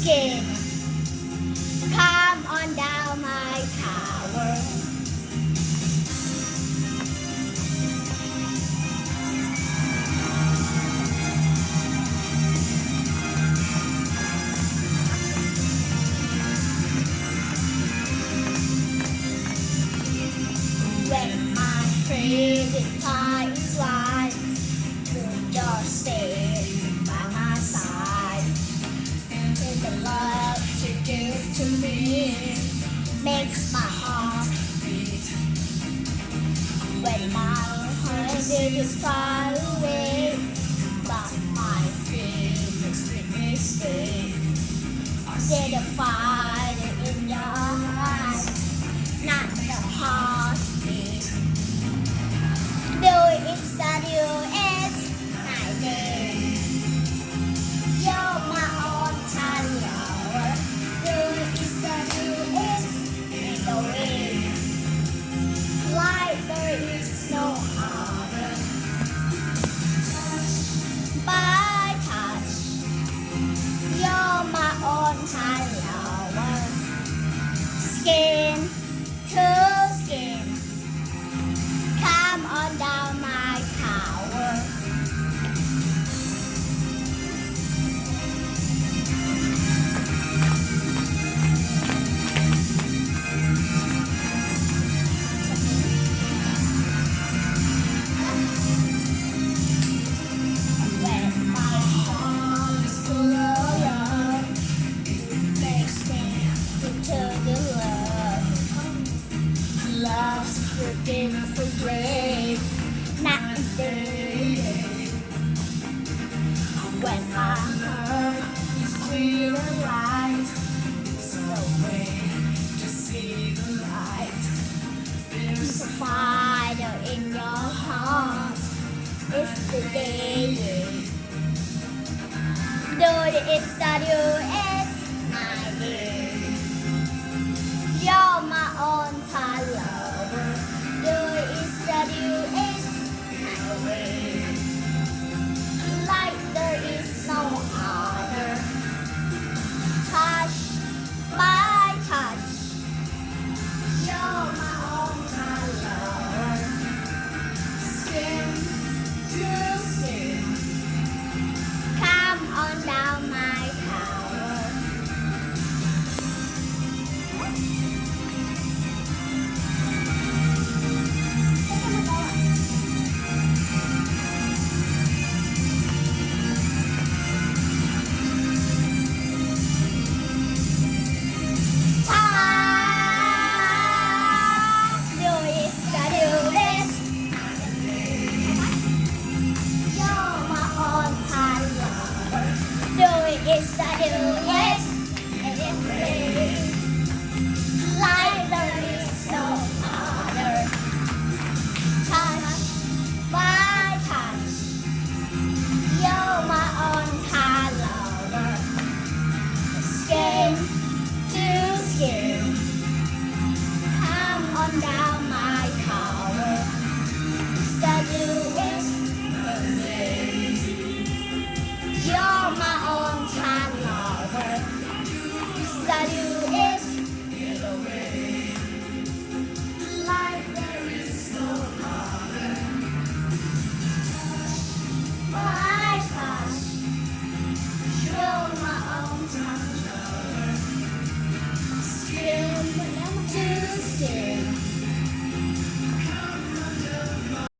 skin. Come on down my tower. When my favorite time is life, you just stay by my side. And the love you give to me makes my heart beat. When my heart is far away, but my favorite string is stay. See the fire in your eyes, not the heartbeat. Though it's that you is my name, you're my own time lover. Though it's that you is in the way, like there is no other. By touch, you're my own time lover. Skin to skin. Come on down my tower. When my heart is full of love, it makes me return the love. Love's the beautiful grave, not the day. When my heart is clear and light, it's a way to see the light. There's a fire in your heart, it's the day. Though it's that you is my name, you're my own time lover. Though it's that you is my way, like there is no other. Touch by touch, you're my own time lover. Skin to skin, come on down my tower. It's that you, yes, and it's